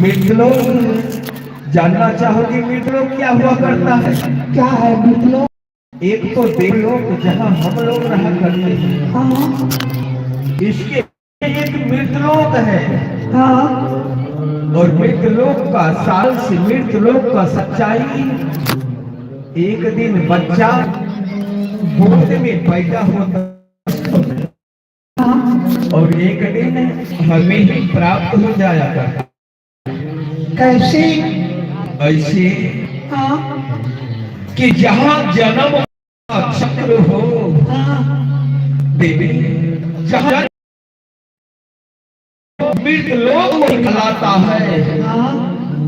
मृतलोक जानना चाहोगे मृतलोक क्या हुआ करता है? क्या है मृतलोक? एक तो देवलोक जहाँ हम लोग रहा करते हैं, हाँ इसके एक मृतलोक है। हाँ और मृतलोक का साल से मृतलोक का सच्चाई, एक दिन बच्चा गोद में पैदा होता और एक दिन हमें ही प्राप्त हो जाया करता। कैसे? ऐसे हाँ कि जहाँ जन्म का चक्र हो देवी, जहाँ मृतलोक कहलाता है।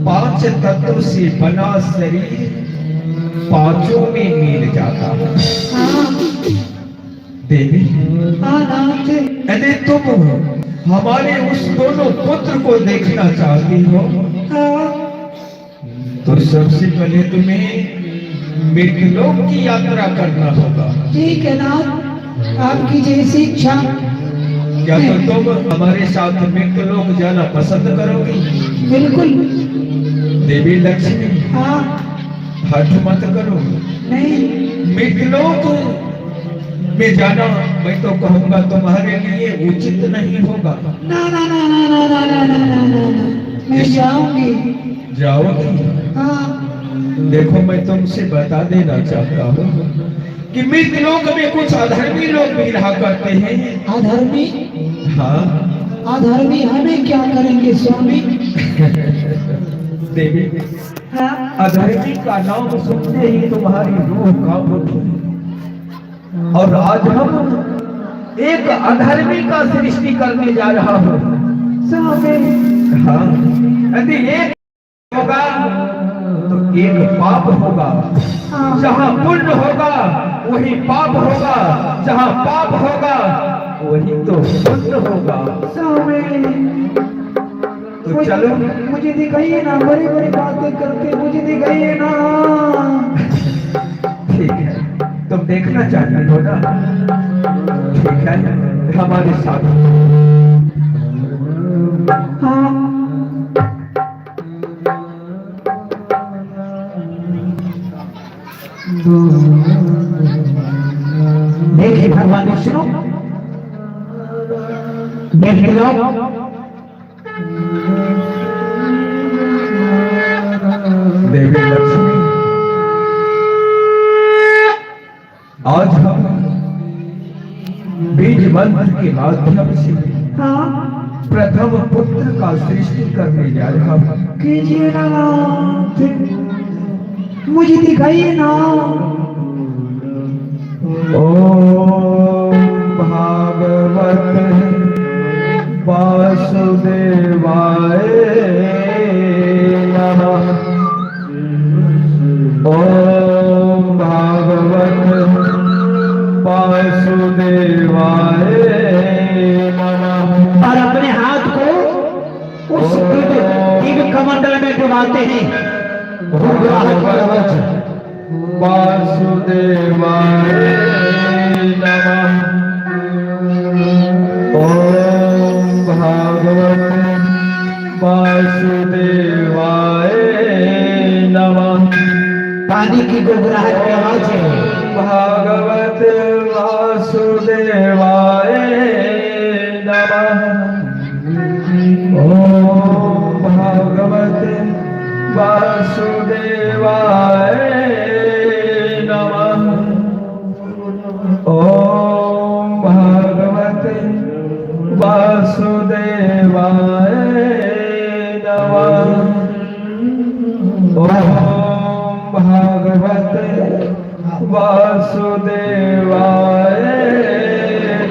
पांच तत्व से बना शरीर पांचों में मिल जाता है देवी। यदि तुम हमारे उस दोनों पुत्र को देखना चाहती हो तो सबसे पहले तुम्हें मृतलोक की यात्रा करना होगा। ठीक है नाथ, आपकी जैसी इच्छा। क्या तो तुम हमारे साथ मृतलोक जाना पसंद करोगी? बिल्कुल। देवी लक्ष्मी, हाँ हठ मत करो। नहीं, मृतलोक में जाना मैं तो कहूँगा तुम्हारे लिए उचित नहीं होगा। ना ना ना ना ना ना ना ना ना ना ना, मैं जाऊंगी। जाओगी? हाँ देखो मैं तुमसे बता देना चाहता हूँ कि मृतलोक में कुछ अधर्मी लोग भी रहा करते हैं। अधर्मी? हाँ। अधर्मी हमें क्या करेंगे स्वामी? देवी, हाँ अधर्मी का नाम सुनते ही तुम्हारी रूह कांप उठी। और आज हम एक अधर्मी का सृष्टि करने जा रहा हूँ स्वामी। हाँ, यदि एक होगा तो एक पाप होगा। जहाँ पुण्य होगा वही पाप होगा, जहाँ पाप होगा वही तो पुण्य होगा। तो चलो, मुझे दिखाइए ना, बड़ी बड़ी बातें करके मुझे दिखाइए ना। ठीक है, तुम देखना चाहती हो ना? ठीक है, हमारे साथ। हाँ देखिए भगवान विष्णु, देख लो देवी लक्ष्मी, आज हम बीज मंत्र के माध्यम से प्रथम पुत्र का सृष्टि करने जा रहा हूँ। कीजिए ना, मुझे दिखाइए ना। ओम भागवत वासुदेवाय नमः। ओम भागवत वासुदेवाय नमः। और अपने हाथ को उस दिव्य कमंडल में डुबाते हैं। वासुदेवाय नमः। ओम भागवत वासुदेवाय नमः। पानी की गुड़गुड़ाहट की आवाज है। भागवत वासुदेवाय नमः। ओम भागवत वासुदेवाय नमः। ओम भागवत वासुदेवाय नमः। ओम भागवत वासुदेवाय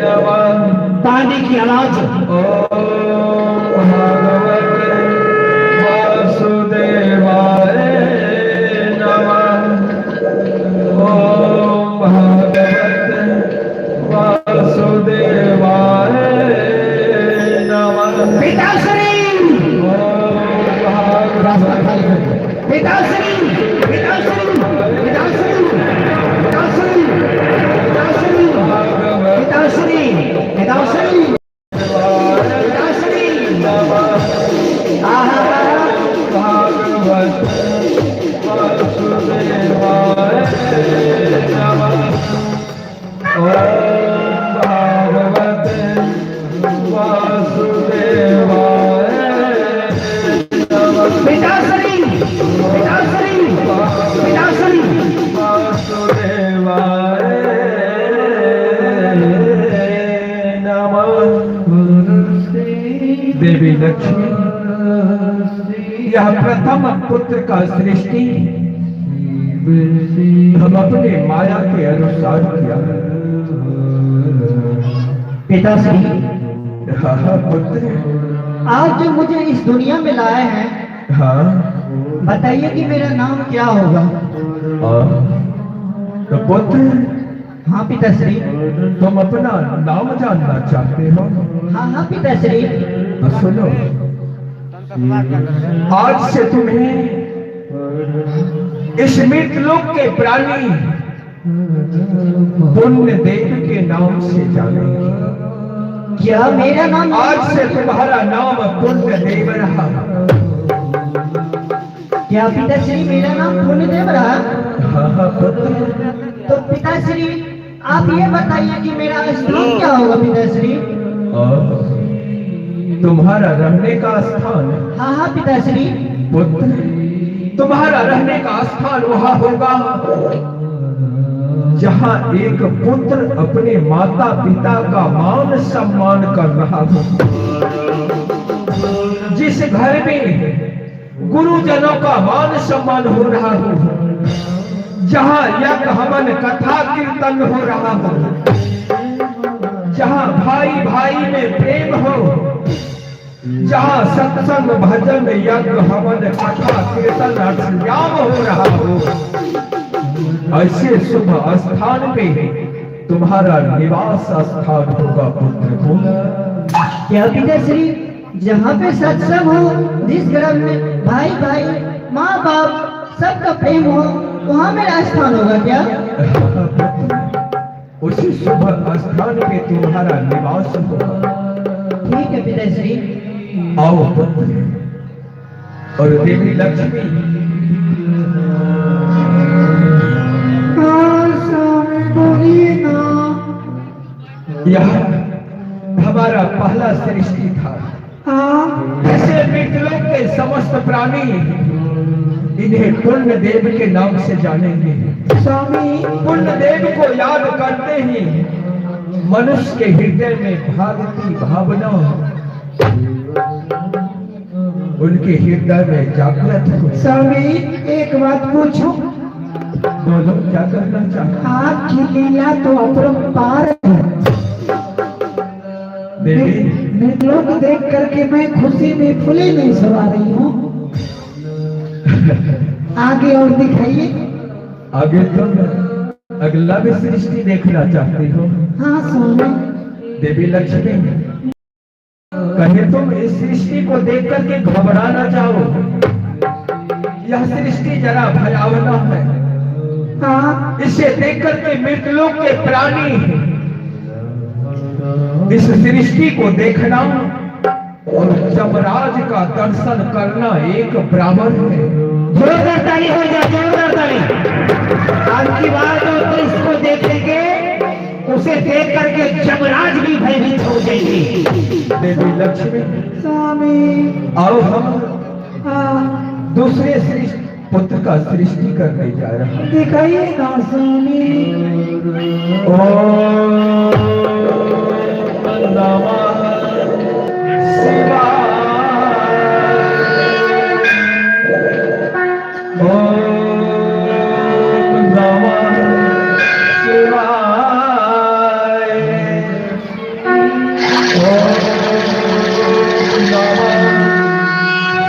नमः। पानी की आवाज। ओम भागवत वासुदेवाय नमः। ओम भागवत वासुदेवाय नमः। पिताश्री, पिताश्री, पिताश्री, पिताश्री, पिताश्री, पिताश्री, पिताश्री, पिताश्री, पिताश्री, ओम भागवते वासुदेवाय नमः। पिताश्री पिताश्री पिताश्री वासुदेवाय नमः। देवी लक्ष्मी, यह प्रथम पुत्र का सृष्टि हम अपने माया के अनुसार किया। पिताश्री, हाँ पुत्र। आज जो मुझे इस दुनिया में लाए हैं, हाँ बताइए कि मेरा नाम क्या होगा। तो पुत्र, हाँ पिताश्री। तुम अपना नाम जानना चाहते हो? हाँ हाँ पिताश्री। तो सुनो, आज से तुम्हें इस मृतलोक के प्राणी पुण्य देव के नाम से जानेंगे। क्या मेरा नाम? आज से तुम्हारा नाम पुण्य देव रहा। क्या पिताश्री मेरा नाम पुण्यदेव रहा? हाँ पुत्र। तो पिताश्री आप ये बताइए कि मेरा स्थान क्या होगा पिताश्री। तुम्हारा रहने का स्थान? हाँ हाँ पिताश्री। पुत्र, तुम्हारा रहने का स्थान वहां होगा जहां एक पुत्र अपने माता पिता का मान सम्मान कर रहा हो, जिस घर में गुरुजनों का मान सम्मान हो रहा हो, जहां यज्ञ हवन कथा कीर्तन हो रहा हो, जहां भाई भाई में प्रेम हो, जहां सत्संग भजन यज्ञ हवन कथा कीर्तन अष्टयाम हो रहा हो, ऐसे शुभ स्थान पे तुम्हारा निवास स्थान होगा पुत्र को। क्या पिताश्री जहाँ पे सत्संग हो, जिस घर में भाई भाई माँ बाप सबका प्रेम हो, वहाँ मेरा स्थान होगा क्या? उसी शुभ स्थान पे तुम्हारा निवास होगा। ठीक है पिताश्री। आओ पुत्र। और देवी लक्ष्मी, यह हमारा पहला सृष्टि था। ऐसे मृतलोक के समस्त प्राणी इन्हें पुण्य देव के नाम से जानेंगे। स्वामी, पुण्य देव को याद करते ही मनुष्य के हृदय में भागती भावना उनके हृदय में जागृत हो। स्वामी एक बात पूछूं? बोलो, क्या करना चाहते? आपकी लीला तो अपरंपार है। देवी, लोग देख करके मैं खुशी में फूले नहीं सवा रही हूँ। आगे और दिखाइए। आगे तुम अगला भी सृष्टि देखना चाहती हो? हाँ स्वामी। देवी लक्ष्मी, कहे तुम इस सृष्टि को देख करके घबरा ना जाओ। यह सृष्टि जरा भयावना है। हाँ, इसे देख करके मृतलोक के प्राणी इस सृष्टि को देखना और यमराज का दर्शन करना एक बराबर है। जोरदार ताली हो जाए, जोरदार ताली। आज की बात जो इसको देखेंगे, उसे देख करके यमराज भी भयभीत हो जाएंगे। देवी लक्ष्मी, स्वामी, आओ हम दूसरे सृष्टि पुत्र का सृष्टि करने जा रहा है। दिखाइए ना स्वामी। ओम नमः शिवाय। ओम नमः शिवाय। ओम नमः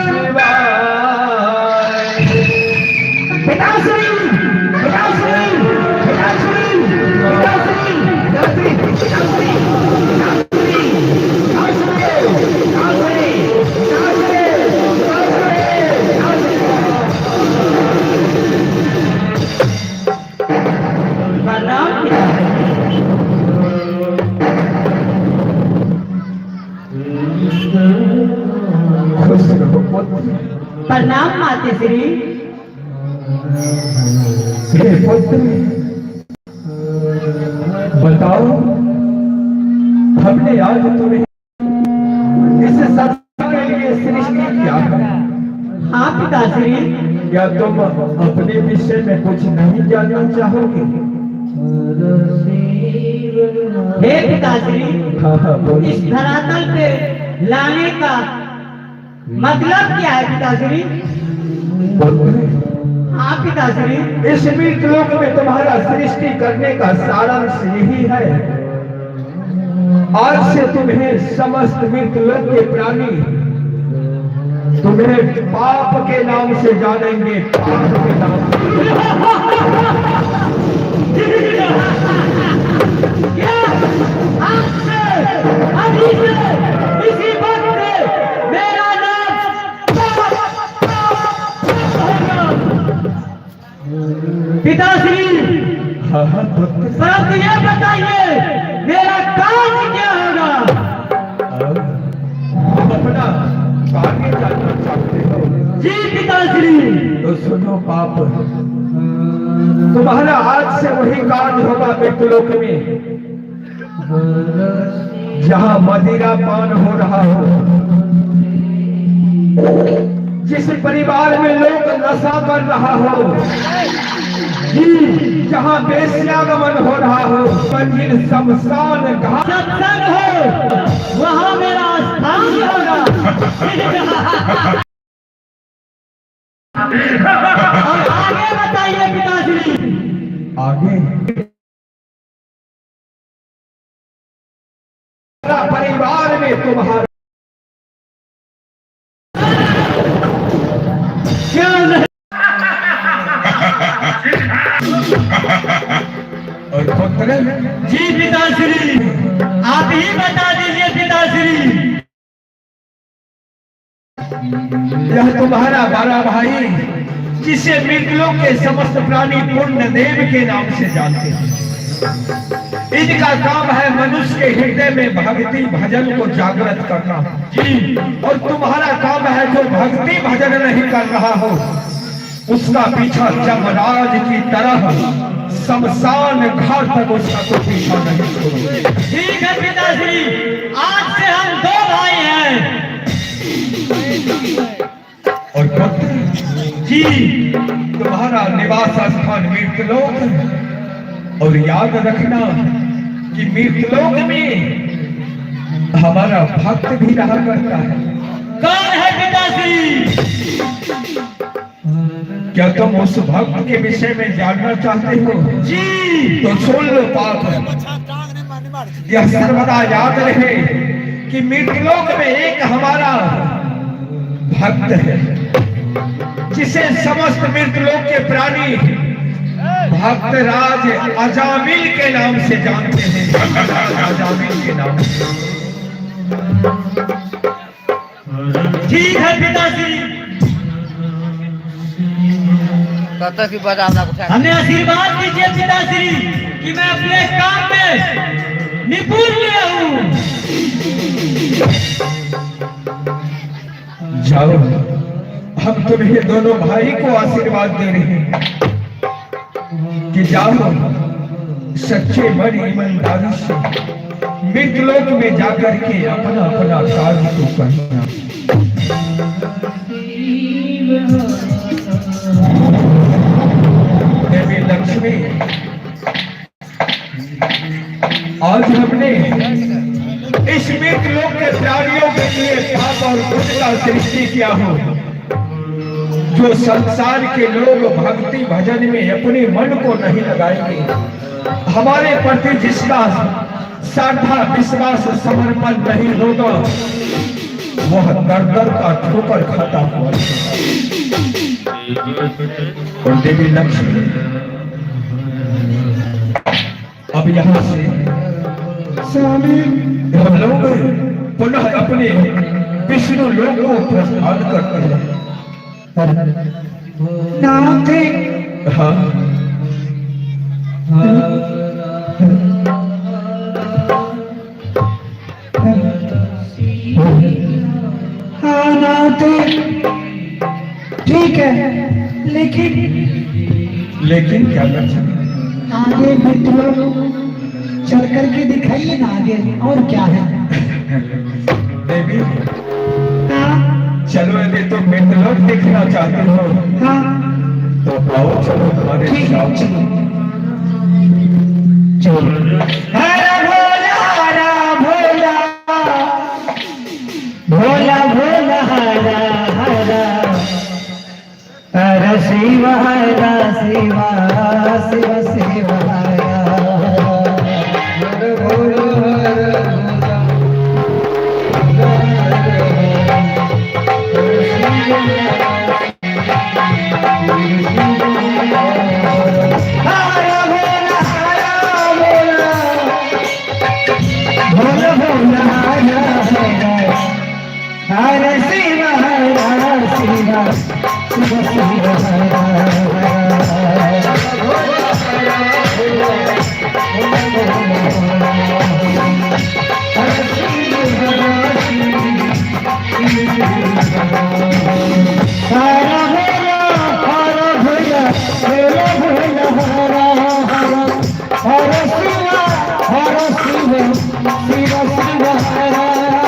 शिवाय। पिताश्री, पिताश्री, पिताश्री, पिताश्री, पिताश्री, पिताश्री, प्रणाम मातेश्री। हे पुत्र, बता तुम्हें इस संसार के लिए सृष्टि किया है। हाँ पिताश्री। क्या तुम अपने विषय में कुछ नहीं जानना चाहोगे? हे पिताश्री, हाँ हाँ बोलिए। इस धरातल पे लाने का मतलब क्या है पिताश्री? बोलिए। हाँ पिताश्री। इस मृतलोक में तुम्हारा सृष्टि करने का सारांश यही है। आज से तुम्हें समस्त मृतलोक के प्राणी तुम्हें पाप के नाम से जानेंगे, पाप के नाम से। अभी से इसी वक्त से मेरा नाम पिताश्री। हाँ हाँ पुत्र। परंतु ये बताइए मेरा काम क्या होगा? तुम अपना कार्य जानना चाहते हो? जी पिताश्री। तो सुनो पाप, तुम्हारा आज से वही कार्य होगा मृतलोक में जहां मदिरा पान हो रहा हो, जिस परिवार में लोग नशा कर रहा हो, जहां वेश्यागमन हो रहा हो, मंजिल शमशान घाट सत्संग हो, वहाँ मेरा स्थान होगा। और आगे बताइए पिताश्री। आगे परिवार में तुम्हारा क्या नहीं? और पुत्र। जी पिताश्री, आप ही बता दीजिए पिताश्री। यह तुम्हारा बड़ा भाई, जिसे मृतलोक के समस्त प्राणी पूर्ण देव के नाम से जानते हैं। इनका काम है मनुष्य के हृदय में भक्ति भजन को जागृत करना। जी। और तुम्हारा काम है जो भक्ति भजन नहीं कर रहा हो, उसका पीछा जमराज की तरह शमशान घाट तक उसका तो पीछा नहीं छोड़ो। ठीक है पिताश्री, आज से हम दो भाई हैं। और पुत्र जी। तुम्हारा निवास स्थान मृतलोक, और याद रखना कि मृतलोक में हमारा भक्त भी रहा करता है। कौन है पिताश्री? क्या तुम उस भक्त के विषय में जानना चाहते हो? जी। तो सुन लो पाप, यह सर्वदा याद रहे कि मृतलोक में एक हमारा भक्त है, जिसे समस्त मृतलोक के प्राणी भक्तराज अजामिल के नाम से जानते हैं। अजामिल के नाम से। ठीक है पिताश्री। हमें आशीर्वाद दीजिए पिताश्री कि मैं अपने काम में निपुण हूँ। जाओ, हम तुम्हें दोनों भाई को आशीर्वाद दे रहे हैं कि जाओ सच्चे मन ईमानदारी से मृतलोक में जाकर के अपना अपना कार्य तो करना। देवी लक्ष्मी, आज हमने इस मृतलोक के प्राणियों के लिए पाप और पुण्य का सृष्टि किया हो। जो संसार के लोग भक्ति भजन में अपने मन को नहीं लगाएंगे, हमारे प्रति जिसका श्रद्धा विश्वास समर्पण नहीं होगा, वह दर दर का ठोकर खाता हुआ। और देवी लक्ष्मी, अब यहाँ से स्वामी हम लोग पुनः अपने विष्णु लोक को प्रस्थान करते हैं। नाम थे। हाँ हाँ नाम थे। ठीक है, लेकिन क्या कर सकते? आगे मित्रों चल करके दिखाइए ना, आगे और क्या है? देवी हाँ चलो यदि तुम मित्रलोक देखना चाहते हो हाँ तो आओ चलो हमारे ठीक है साथ। चलो हरा भोला भोला भोला भोला हरा हरा हर शिव हरा शिवा शिव शिव हरा हर भोला हर शिव हर शिव शिव शिव